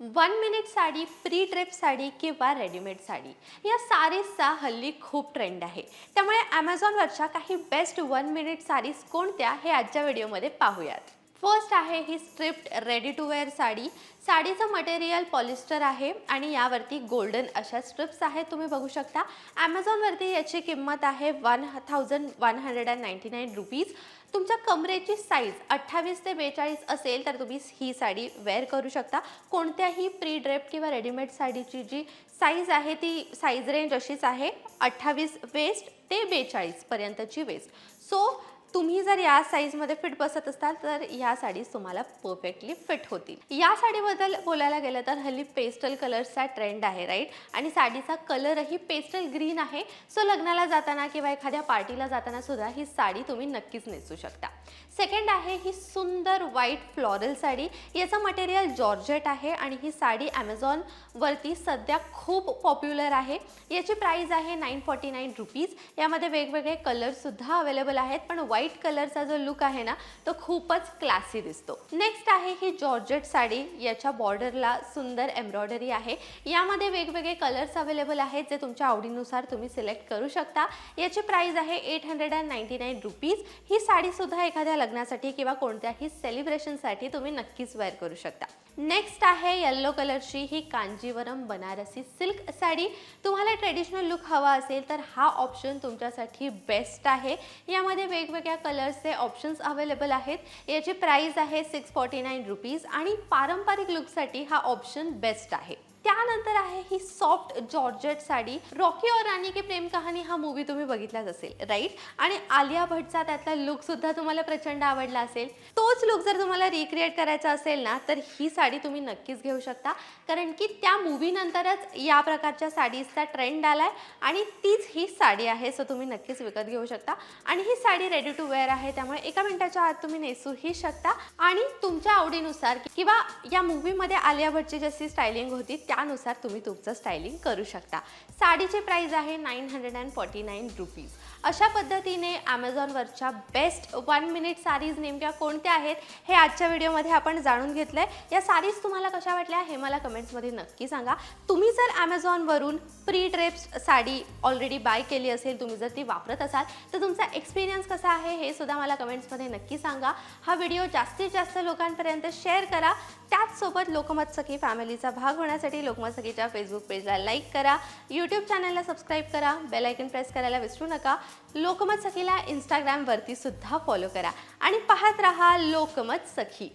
1 minute sari, pre drape sari किंवा readymade sari या साडीजचा हल्ली खूप ट्रेंड आहे. त्यामुळे Amazonवरच्या काही बेस्ट 1 मिनिट साडीज कोणत्या हे आजच्या व्हिडिओमध्ये पाहूयात. फर्स्ट आहे ही striped ready to wear sari. साडीचं मटेरियल पॉलिस्टर आहे आणि यावरती गोल्डन अशा स्ट्रिप्स आहेत, तुम्ही बघू शकता. Amazonवरती याची किंमत आहे 1199 रुपीज. तुमच्या कमरेची साईज 28 ते 42 असेल तर तुम्ही ही साडी वेअर करू शकता. कोणत्याही प्री ड्रेप किंवा रेडीमेड साडीची जी साईज आहे ती साईज रेंज अशीच आहे, 28 वेस्ट ते 42 पर्यंतची वेस्ट. सो तुम्ही जर या साईजमध्ये फिट बसत असाल तर या साडीज तुम्हाला परफेक्टली फिट होतील. या साडीबद्दल बोलायला गेलं तर हल्ली पेस्टल कलर्सचा ट्रेंड आहे, राईट. आणि साडीचा कलरही पेस्टल ग्रीन आहे. सो लग्नाला जाताना किंवा एखाद्या पार्टीला जाताना सुद्धा ही साडी तुम्ही नक्कीच नेसू शकता. सेकंड आहे ही सुंदर व्हाईट फ्लोरल साडी. याचं मटेरियल जॉर्जेट आहे आणि ही साडी Amazonवरती सध्या खूप पॉप्युलर आहे. याची प्राइस आहे 949 रुपीज. यामध्ये वेगवेगळे कलरसुद्धा अवेलेबल आहेत, पण व्हाईट कलरचा जो लुक आहे ना तो खूपच क्लासी दिसतो. नेक्स्ट आहे ही जॉर्जेट साडी. याच्या बॉर्डरला सुंदर एम्ब्रॉयडरी आहे. यामध्ये वेगवेगळे कलर्स अवेलेबल आहेत जे तुमच्या आवडीनुसार तुम्ही सिलेक्ट करू शकता. याची प्राइस आहे 899 रुपीज. ही साडीसुद्धा एखाद्या लग्नासाठी किंवा कोणत्याही सेलिब्रेशनसाठी तुम्ही नक्कीच वेअर करू शकता. नेक्स्ट आहे येलो कलरची ही कांजीवरम बनारसी सिल्क साडी. तुम्हाला ट्रेडिशनल लुक हवा असेल तर हा ऑप्शन तुमच्यासाठी बेस्ट आहे. यामध्ये वेगवेगळ्या कलर्सचे ऑप्शन्स अवेलेबल आहेत. याची प्राइस आहे 649 रुपीज आणि पारंपरिक लुकसाठी हा ऑप्शन बेस्ट आहे. त्यानंतर आहे ही सॉफ्ट जॉर्जेट साडी. रॉकी और रानी की प्रेम कहाणी हा मूवी तुम्ही बघितलाच असेल, राईट. आणि आलिया भट्टचा त्यातला लुक सुद्धा तुम्हाला प्रचंड आवडला असेल. तोच लुक जर तुम्हाला रिक्रिएट करायचा असेल ना तर ही साडी तुम्ही नक्कीच घेऊ शकता, कारण की त्या मूवीनंतरच या प्रकारच्या साडीजचा ट्रेंड आलाय आणि तीच ही साडी आहे. सो तुम्ही नक्कीच विकत घेऊ शकता. आणि ही साडी रेडी टू वेअर आहे, त्यामुळे एका मिनिटाच्या आत तुम्ही नेसूही शकता आणि तुमच्या आवडीनुसार किंवा या मूवीमध्ये आलिया भट्टची जशी स्टायलिंग होती त्यानुसार तुम्ही तुमचं स्टायलिंग करू शकता. साडीची प्राइस आहे 949 रुपीज. अशा पद्धतीने Amazonवरच्या बेस्ट 1 मिनिट साडीज नेमक्या कोणत्या आहेत हे आजच्या व्हिडिओमध्ये आपण जाणून घेतलंय. या साडीज तुम्हाला कशा वाटल्या हे मला कमेंट्समध्ये नक्की सांगा. तुम्ही जर Amazonवरून pre drapes sari already buy केली असेल, तुम्ही जर ती वापरत असाल तर तुमचा एक्सपिरियन्स कसा आहे हे सुद्धा मला कमेंट्समध्ये नक्की सांगा. हा व्हिडिओ जास्तीत जास्त लोकांपर्यंत शेअर करा. त्याचसोबत लोकमत सखी फॅमिलीचा भाग होण्यासाठी लोकमत सखीच्या फेसबुक पेजला लाईक करा, यूट्यूब चॅनलला सबस्क्राईब करा, बेल आयकन प्रेस करायला विसरू नका. लोकमत सखीला Instagramवरती सुद्धा फॉलो करा आणि पाहत रहा लोकमत सखी.